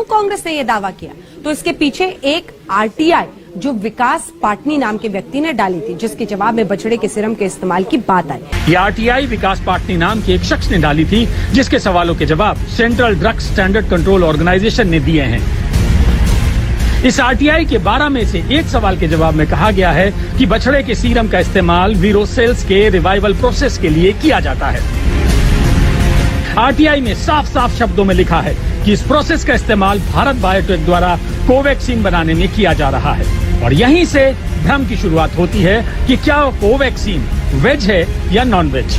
कांग्रेस ने यह दावा किया? तो इसके पीछे एक आरटीआई जो विकास पाटनी नाम के व्यक्ति ने डाली थी, जिसके जवाब में बछड़े के सीरम के इस्तेमाल की बात आई। ये आरटीआई विकास पाटनी नाम के एक शख्स ने डाली थी, जिसके सवालों के जवाब Central Drugs Standard Control Organisation ने दिए हैं। इस आरटीआई के 12 में से एक सवाल के जवाब में कहा गया है कि बछड़े के सीरम का इस्तेमाल वीरोसेल्स के रिवाइवल प्रोसेस के लिए किया जाता है। आरटीआई में साफ साफ शब्दों में लिखा है कि इस प्रोसेस का इस्तेमाल भारत बायोटेक द्वारा कोवैक्सीन बनाने में किया जा रहा है, और यहीं से भ्रम की शुरुआत होती है कि क्या कोवैक्सीन वेज है या नॉन वेज।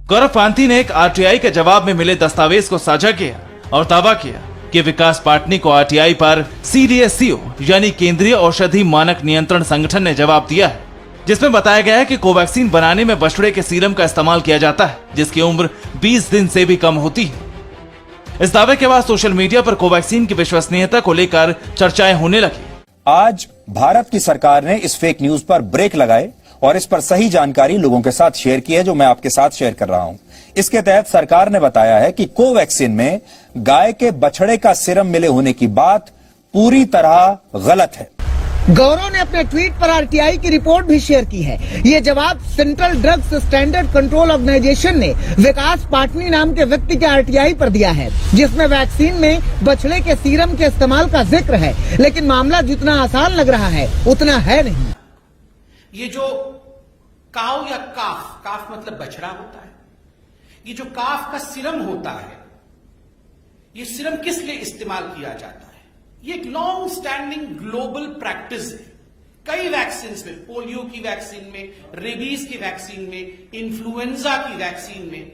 गौरव पांती ने एक आरटीआई के जवाब में मिले दस्तावेज को साझा किया और दावा किया कि विकास पाटनी को आरटीआई पर CDSCO यानी केंद्रीय औषधि मानक नियंत्रण संगठन ने जवाब दिया है, जिसमें बताया गया है कि कोवैक्सीन बनाने में बछड़े के सीरम का इस्तेमाल किया जाता है, जिसकी उम्र 20 दिन से भी कम होती है। इस दावे के बाद सोशल मीडिया पर कोवैक्सीन की विश्वसनीयता को लेकर चर्चाएं होने लगी। आज भारत की सरकार ने इस फेक न्यूज पर ब्रेक लगाए और इस पर सही जानकारी लोगों के साथ शेयर की है, जो मैं आपके साथ शेयर कर रहा हूं। इसके तहत सरकार ने बताया है कि कोवैक्सीन में गाय के बछड़े का सीरम मिले होने की बात पूरी तरह गलत है। गौरव ने अपने ट्वीट पर आरटीआई की रिपोर्ट भी शेयर की है। ये जवाब Central Drugs Standard Control Organisation ने विकास पाटनी नाम के व्यक्ति के आरटीआई पर दिया है, जिसमें वैक्सीन में बछड़े के सीरम के इस्तेमाल का जिक्र है, लेकिन मामला जितना आसान लग रहा है उतना है नहीं। ये जो काव या काफ मतलब बछड़ा होता है, ये जो काफ का सीरम होता है, ये सीरम किस लिए इस्तेमाल किया जाता है? ये एक लॉन्ग स्टैंडिंग ग्लोबल प्रैक्टिस है। कई वैक्सीन में, पोलियो की वैक्सीन में, रेबीज की वैक्सीन में, इन्फ्लुएंजा की वैक्सीन में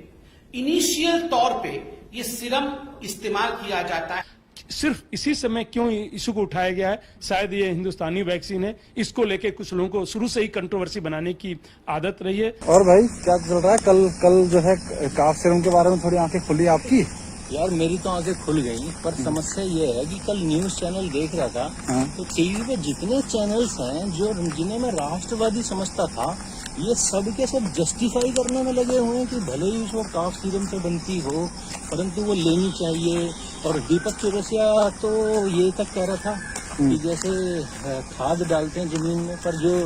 इनिशियल तौर पे ये सीरम इस्तेमाल किया जाता है। सिर्फ इसी समय क्यों इशू को उठाया गया है? शायद ये हिंदुस्तानी वैक्सीन है, इसको लेके कुछ लोगों को शुरू से ही कंट्रोवर्सी बनाने की आदत रही है। और भाई क्या चल रहा है? कल जो है काफ सीरम के बारे में थोड़ी आंखें खुली आपकी? यार मेरी तो आंखें खुल गई, पर समस्या ये है कि कल न्यूज चैनल देख रहा था, तो टीवी पे जितने चैनल्स हैं जो जिन्हें मैं राष्ट्रवादी समझता था, ये सब के सब जस्टिफाई करने में लगे हुए हैं कि भले ही वो काफ सीरम से बनती हो, परंतु वो लेनी चाहिए। और दीपक चौरसिया तो ये तक कह रहा था कि जैसे खाद डालते हैं जमीन में, पर जो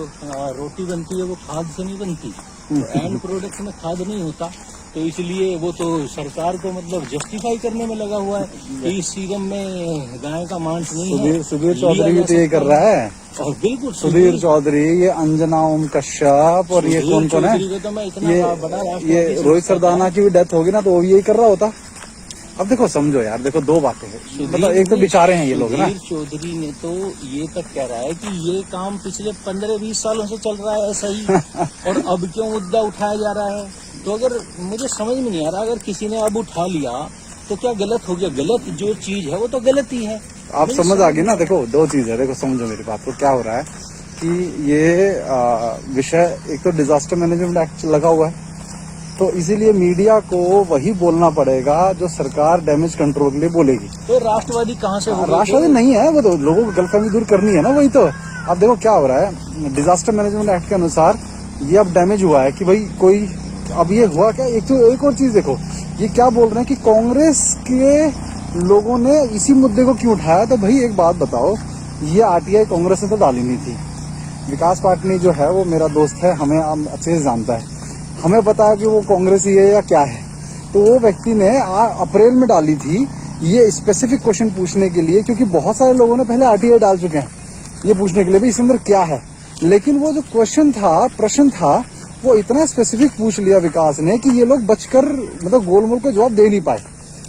रोटी बनती है वो खाद से नहीं बनती, तो एंड प्रोडक्ट में खाद नहीं होता, तो इसलिए वो तो सरकार को मतलब जस्टिफाई करने में लगा हुआ है कि इस सीरम में गाय का मांस नहीं है। सुधीर चौधरी भी तो ये कर रहा है। और बिल्कुल सुधीर चौधरी, ये अंजना ओम कश्यप, और ये कौन कौन है, तो ये रोहित सरदाना की भी डेथ होगी ना, तो वो यही कर रहा होता। अब देखो समझो यार, देखो दो बातें हैं, मतलब एक तो बेचारे हैं ये लोग ना। चौधरी ने तो ये तक कह रहा है कि ये काम पिछले 15-20 सालों से चल रहा है ऐसा ही, और अब क्यों मुद्दा उठाया जा रहा है? तो अगर मुझे समझ में नहीं आ रहा, अगर किसी ने अब उठा लिया तो क्या गलत हो गया? गलत जो चीज है वो तो गलत ही है। आप समझ आ गई ना? देखो दो चीज है, देखो समझो मेरी बात को। क्या हो रहा है कि ये विषय एक तो डिजास्टर मैनेजमेंट एक्ट लगा हुआ है, तो इसीलिए मीडिया को वही बोलना पड़ेगा जो सरकार डैमेज कंट्रोल के लिए बोलेगी। तो राष्ट्रवादी कहाँ से? राष्ट्रवादी नहीं है वो, तो लोगों को गलतफहमी दूर करनी है ना, वही तो। अब देखो क्या हो रहा है, डिजास्टर मैनेजमेंट एक्ट के अनुसार ये अब डैमेज हुआ है कि भाई कोई, अब ये हुआ क्या, एक और चीज देखो, ये क्या बोल रहे हैं कि कांग्रेस के लोगों ने इसी मुद्दे को क्यों उठाया? तो भाई एक बात बताओ, ये आरटीआई कांग्रेस ने तो डाली नहीं थी। विकास पाटनी जो है वो मेरा दोस्त है, हमें अच्छे से जानता है, हमें पता है कि वो कांग्रेसी है या क्या है। तो वो व्यक्ति ने अप्रैल में डाली थी ये स्पेसिफिक क्वेश्चन पूछने के लिए, क्योंकि बहुत सारे लोगों ने पहले आरटीआई डाल चुके हैं ये पूछने के लिए भी इसके अंदर क्या है। लेकिन वो जो क्वेश्चन था, प्रश्न था, वो इतना स्पेसिफिक पूछ लिया विकास ने कि ये लोग बचकर मतलब गोलमोल को जवाब दे नहीं पाए,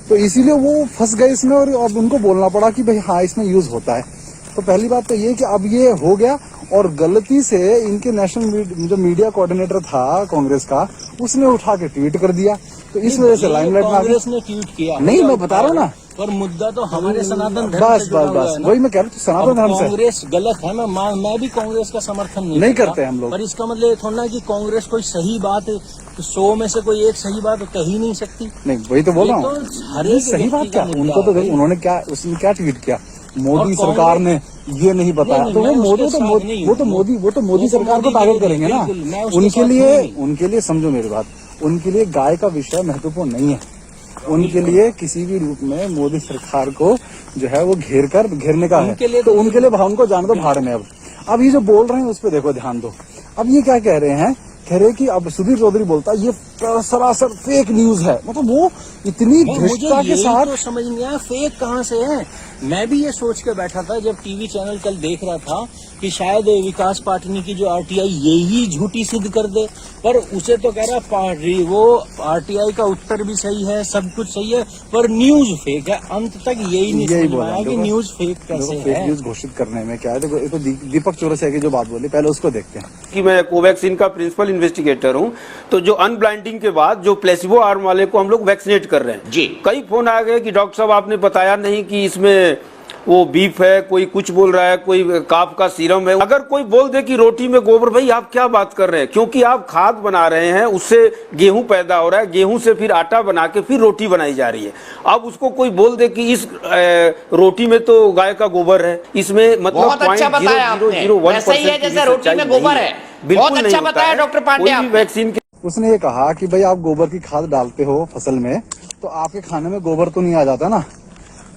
तो इसीलिए वो फंस गए इसमें, और अब उनको बोलना पड़ा कि भाई हाँ इसमें यूज होता है। तो पहली बात तो ये कि अब ये हो गया, और गलती से इनके नेशनल जो मीडिया कोऑर्डिनेटर था कांग्रेस का, उसने उठा के ट्वीट कर दिया, तो इस वजह से लाइमलाइट में कांग्रेस ने ट्वीट किया। नहीं, मैं बता रहा हूँ ना, पर मुद्दा तो हमारे सनातन धर्म बस वही मैं कह रहा हूँ, सनातन धर्म से कांग्रेस गलत है। मैं भी कांग्रेस का समर्थन नहीं करते हम लोग, पर इसका मतलब ये थोड़ा ना कि कांग्रेस कोई सही बात है, तो 100 में से कोई एक सही बात कह ही नहीं सकती। नहीं, वही तो बोल रहा हूँ, सही बात क्या, उनको तो उन्होंने क्या, उसने क्या ट्वीट किया, मोदी सरकार ने ये नहीं बताया, तो वो मोदी सरकार को टारगेट करेंगे ना। उनके लिए समझो मेरी बात, उनके लिए गाय का विषय महत्वपूर्ण नहीं है, उनके लिए किसी भी रूप में मोदी सरकार को जो है वो घेरने का है। उनके लिए तो उनके लिए उनको जाने दो भाड़ में। अब ये जो बोल रहे हैं उस पर देखो ध्यान दो। अब ये क्या कह रहे हैं, कह रहे कि अब सुधीर चौधरी बोलता है ये सरासर फेक न्यूज है। मतलब वो इतनी धृष्टता के साथ तो समझ नहीं आया फेक कहाँ से है। मैं भी ये सोच के बैठा था जब टीवी चैनल कल देख रहा था कि शायद विकास पाटनी की जो आरटीआई यही झूठी सिद्ध कर दे, पर उसे तो कह रहा वो आरटीआई का उत्तर भी सही है, सब कुछ सही है, पर न्यूज फेक है। अंत तक यही नहीं समझ आया कि न्यूज फेक कैसे है। फेक न्यूज घोषित करने में क्या है। देखो तो दीपक चौरसिया की जो बात बोली पहले उसको देखते हैं। कि मैं कोवैक्सीन का प्रिंसिपल इन्वेस्टिगेटर हूं, तो जो अनब्लाइंडिंग के बाद जो प्लेसिबो आर्म वाले को हम लोग वैक्सीनेट कर रहे हैं जी, कई फोन आ गए कि डॉक्टर साहब आपने बताया नहीं कि इसमें वो बीफ है, कोई कुछ बोल रहा है, कोई काफ का सीरम है। अगर कोई बोल दे कि रोटी में गोबर, भाई आप क्या बात कर रहे हैं, क्योंकि आप खाद बना रहे हैं, उससे गेहूं पैदा हो रहा है, गेहूं से फिर आटा बना के फिर रोटी बनाई जा रही है। अब उसको कोई बोल दे कि इस रोटी में तो गाय का गोबर है, इसमें मतलब बहुत अच्छा बताया आपने, वैसा ही है जैसे रोटी में गोबर है। बहुत अच्छा बताया डॉक्टर पांडे आपने। वैक्सीन उसने ये कहा कि भाई आप गोबर की खाद डालते हो फसल में, तो आपके खाने में गोबर तो नहीं आ जाता ना,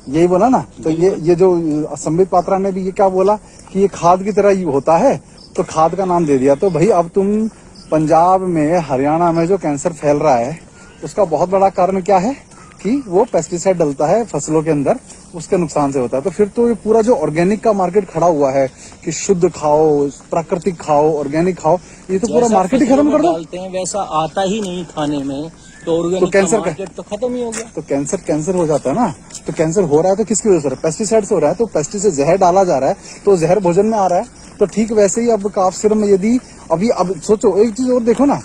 यही बोला ना। तो ये जो संबित पात्रा ने भी ये क्या बोला कि ये खाद की तरह ही होता है, तो खाद का नाम दे दिया। तो भाई अब तुम पंजाब में, हरियाणा में जो कैंसर फैल रहा है उसका बहुत बड़ा कारण क्या है कि वो पेस्टिसाइड डलता है फसलों के अंदर, उसके नुकसान से होता है। तो फिर तो ये पूरा जो ऑर्गेनिक का मार्केट खड़ा हुआ है कि शुद्ध खाओ, प्राकृतिक खाओ, ऑर्गेनिक खाओ, ये तो पूरा मार्केट ही खत्म कर दो। वैसा आता ही नहीं खाने में, तो कैंसर मार्केट तो खत्म ही हो गया। तो कैंसर हो जाता है ना। तो कैंसर हो रहा है तो किसकी वजह से हो रहा है? पेस्टिसाइड से हो रहा है। तो पेस्टिसाइड जहर डाला जा रहा है, तो जहर भोजन में आ रहा है। तो ठीक वैसे ही अब काफ सीरम में यदि अब सोचो एक चीज और देखो ना,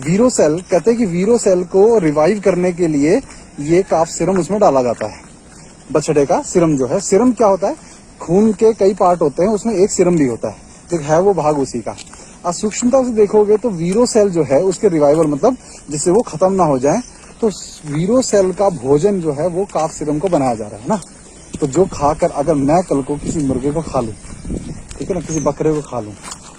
वीरोसेल कहते हैं कि वीरोसेल को रिवाइव करने के लिए ये काफ सीरम उसमें डाला जाता है। बछड़े का सीरम जो है, सीरम क्या होता है, खून के कई पार्ट होते हैं, उसमें एक सीरम भी होता है, एक है वो भाग उसी का। आज सूक्ष्मता से देखोगे तो वीरोसेल जो है उसके रिवाइवल मतलब जिससे वो खत्म ना हो जाए, तो वीरोसेल का भोजन जो है वो काफ सीरम को बनाया जा रहा है ना। तो जो खाकर अगर मैं कल को किसी मुर्गे को खा लूं, ठीक है ना, किसी बकरे को खा लूं,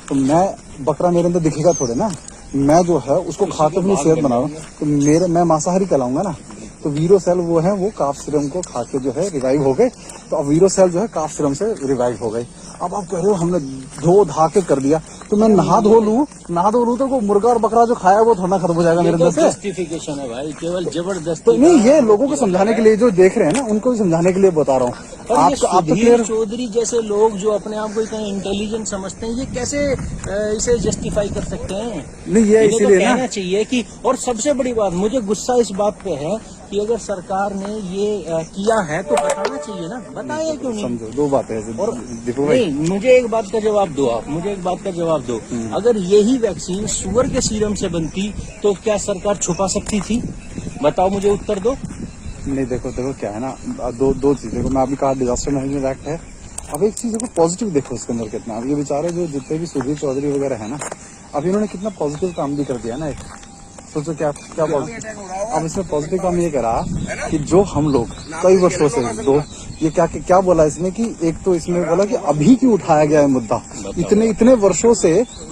तो मैं बकरा मेरे अंदर दिखेगा थोड़े ना, मैं जो है उसको खाकर अपनी सेहत बनाऊं, तो मैं मांसाहारी कहलाऊंगा ना। तो वीरोसेल वो है वो काफ सीरम को खा के जो है रिवाइव हो गए। तो अब वीरोसेल जो है काफ सीरम से रिवाइव हो गई। अब आप कह रहे हो हमने धो धा के कर दिया, तो मैं नहा धो लूं तो वो मुर्गा और बकरा जो खाया वो थोड़ा खत्म हो जाएगा मेरे अंदर से। जस्टिफिकेशन है भाई, केवल जबरदस्ती। तो नहीं, ये लोगों को समझाने के लिए, जो देख रहे हैं ना उनको भी समझाने के लिए बता रहा हूँ। आप सुधीर चौधरी जैसे लोग जो अपने आप को इतना इंटेलिजेंट समझते हैं, ये कैसे इसे जस्टिफाई कर सकते हैं? नहीं, ये इसीलिए तो कहना चाहिए कि, और सबसे बड़ी बात मुझे गुस्सा इस बात पे है कि अगर सरकार ने ये किया है तो बताना चाहिए ना, बताया क्यों नहीं? समझो दो बातें हैं। और नहीं, मुझे एक बात का जवाब दो आप, मुझे एक बात का जवाब दो। अगर यही वैक्सीन सुअर के सीरम से बनती तो क्या सरकार छुपा सकती थी? बताओ, मुझे उत्तर दो। नहीं, देखो क्या है ना, दो चीजें को मैं अभी कहा, डिजास्टर मैनेजमेंट एक्ट है। अब एक चीज को पॉजिटिव देखो इसके अंदर कितना। अब ये बेचारे जो जितने भी सुधीर चौधरी वगैरह है ना, अब इन्होंने कितना पॉजिटिव काम भी कर दिया ना। एक सोचो क्या पॉजिटिव। अब इसमें पॉजिटिव काम ये करा कि जो हम लोग कई वर्षों से ये क्या बोला इसमें कि एक तो इसमें बोला कि अभी क्यों उठाया गया है मुद्दा, इतने वर्षों से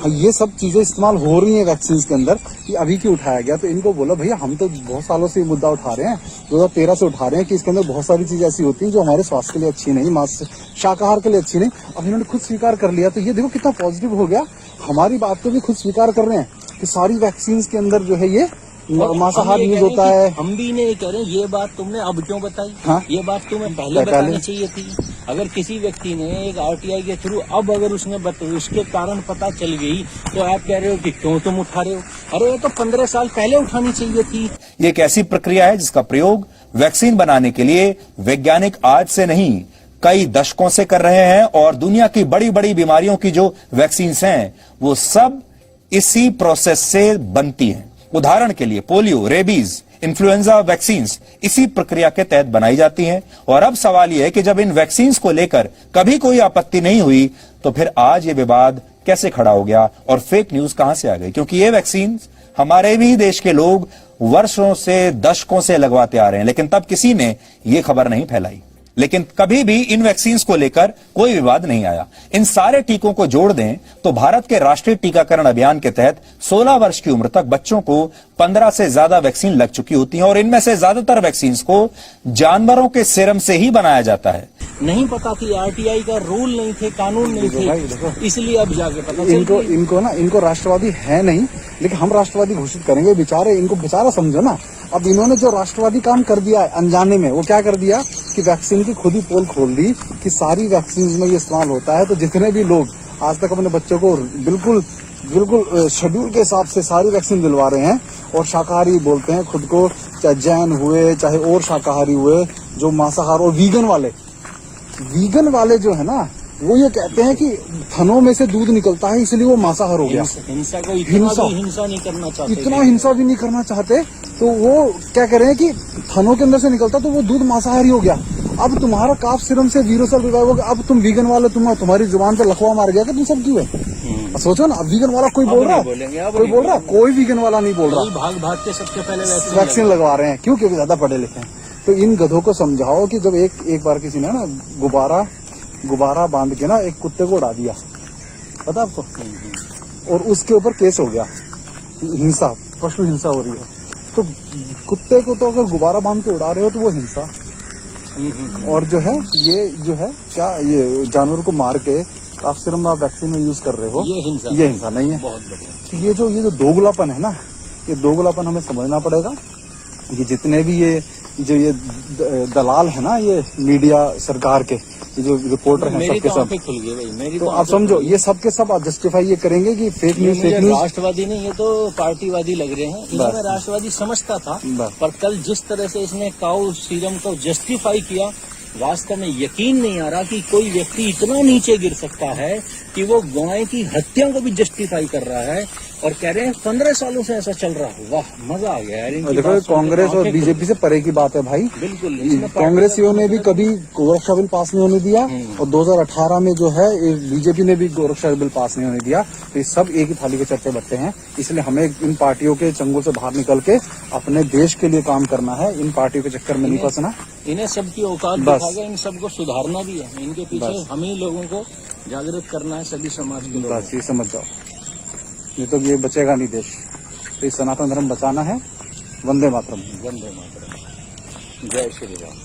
ये सब चीजें इस्तेमाल हो रही हैं वैक्सीन के अंदर, कि अभी क्यों उठाया गया। तो इनको बोला भैया हम तो बहुत सालों से ये मुद्दा उठा रहे हैं, 2013 से उठा रहे हैं कि इसके अंदर बहुत सारी चीजें ऐसी होती हैं जो हमारे स्वास्थ्य के लिए अच्छी नहीं, मांस शाकाहार के लिए अच्छी नहीं। अब इन्होंने खुद स्वीकार कर लिया, तो ये देखो कितना पॉजिटिव हो गया। हमारी बात को भी खुद स्वीकार कर रहे हैं कि सारी वैक्सीन के अंदर जो है ये मांसाहार यूज होता है। हम भी नहीं कह रहे ये बात तुमने अब क्यों बताई? हाँ? ये बात तुम्हें पहले बतानी चाहिए थी। अगर किसी व्यक्ति ने एक आरटीआई के थ्रू अब अगर उसके कारण पता चल गई, तो आप कह रहे हो कि क्यों तुम उठा रहे हो? अरे ये तो 15 साल पहले उठानी चाहिए थी। ये एक ऐसी प्रक्रिया है जिसका प्रयोग वैक्सीन बनाने के लिए वैज्ञानिक आज से नहीं कई दशकों से कर रहे हैं, और दुनिया की बड़ी बड़ी बीमारियों की जो वैक्सीन हैं वो सब इसी प्रोसेस से बनती हैं। उदाहरण के लिए पोलियो, रेबीज, इन्फ्लुएंजा वैक्सीन्स इसी प्रक्रिया के तहत बनाई जाती हैं। और अब सवाल यह है कि जब इन वैक्सीन्स को लेकर कभी कोई आपत्ति नहीं हुई, तो फिर आज ये विवाद कैसे खड़ा हो गया और फेक न्यूज कहां से आ गई? क्योंकि ये वैक्सीन्स हमारे भी देश के लोग वर्षों से, दशकों से लगवाते आ रहे हैं, लेकिन तब किसी ने ये खबर नहीं फैलाई। लेकिन कभी भी इन वैक्सीन को लेकर कोई विवाद नहीं आया। इन सारे टीकों को जोड़ दें तो भारत के राष्ट्रीय टीकाकरण अभियान के तहत 16 वर्ष की उम्र तक बच्चों को 15 से ज्यादा वैक्सीन लग चुकी होती हैं और इनमें से ज्यादातर वैक्सीन को जानवरों के सीरम से ही बनाया जाता है। नहीं पता थी, आरटीआई का रूल नहीं थे, कानून नहीं थे, इसलिए अब जाके पता इनको राष्ट्रवादी है नहीं, लेकिन हम राष्ट्रवादी घोषित करेंगे। बेचारे इनको बेचारा समझो ना। अब इन्होंने जो राष्ट्रवादी काम कर दिया है अनजाने में, वो क्या कर दिया कि वैक्सीन की खुद ही पोल खोल दी कि सारी वैक्सीन में ये इस्तेमाल होता है। तो जितने भी लोग आज तक अपने बच्चों को बिल्कुल शेड्यूल के हिसाब से सारी वैक्सीन दिलवा रहे हैं और शाकाहारी बोलते हैं खुद को, चाहे जैन हुए चाहे और शाकाहारी हुए, जो मांसाहार और वीगन वाले जो है ना, वो ये कहते हैं कि थनों में से दूध निकलता है इसलिए वो मांसाहार हो गया। हिंसा को हिंसा नहीं करना चाहते, इतना हिंसा भी नहीं करना चाहते, तो वो क्या कह रहे हैं कि थनों के अंदर से निकलता तो वो दूध मांसाहारी हो गया। अब तुम्हारा काफ सिरम से वीरोसल रिवाइव हो गया, अब तुम वीगन वाले, तुम्हारी जुबान पे लखवा मार गया कि तुम सब क्यों है? सोचो ना, वीगन वाला कोई बोल रहा है? कोई वीगन वाला नहीं बोल रहा। भाग के सबसे पहले वैक्सीन लगवा रहे हैं, क्योंकि ज्यादा पढ़े लिखे हैं। तो इन गधों को समझाओ कि जब एक बार किसी ने ना गुब्बारा बांध के ना एक कुत्ते को उड़ा दिया, पता आपको, और उसके ऊपर केस हो गया, हिंसा, पशु हिंसा हो रही है। तो कुत्ते को तो अगर गुब्बारा बांध के उड़ा रहे हो तो वो हिंसा, और जो है ये जानवर को मार के आप सिर्फ आप वैक्सीन में यूज कर रहे हो, ये हिंसा नहीं है। बहुत बढ़िया। तो ये जो दोगलापन है ना, ये दोगलापन हमें समझना पड़ेगा। ये जितने भी ये दलाल है ना, ये मीडिया सरकार के, ये जो रिपोर्टर हैं सबके सब खुल गए भाई, मेरी तो आप समझो ये सबके सब आप जस्टिफाई ये करेंगे कि फेक न्यूज राष्ट्रवादी नहीं, ये तो पार्टीवादी लग रहे हैं। इन्हें मैं राष्ट्रवादी समझता था, पर कल जिस तरह से इसने काऊ सीरम को जस्टिफाई किया, वास्तव में यकीन नहीं आ रहा कि कोई व्यक्ति इतना नीचे गिर सकता है कि वो गाय की हत्या को भी जस्टिफाई कर रहा है और कह रहे हैं 15 सालों से ऐसा चल रहा है। वाह, मजा आ गया यार। देखो, कांग्रेस और बीजेपी से परे की बात है भाई। बिल्कुल, कांग्रेसियों ने भी कभी गोरक्षा बिल पास नहीं होने दिया और 2018 में जो है बीजेपी ने भी गोरक्षा बिल पास नहीं होने दिया। तो ये सब एक ही थाली के चर्चे बट्टे हैं। इसलिए हमें इन पार्टियों के चंगुल से बाहर निकल के अपने देश के लिए काम करना है, इन पार्टियों के चक्कर में नहीं फंसना। इन्हें सबकी औकात दिखाएगा, इन सबको सुधारना भी है। इनके पीछे हम ही लोगों को जागृत करना है, सभी समाज के लोग। बस ये समझ जाओ, नहीं तो ये बचेगा नहीं देश। तो इस सनातन धर्म बचाना है। वंदे मातरम। वंदे मातरम। जय श्री राम।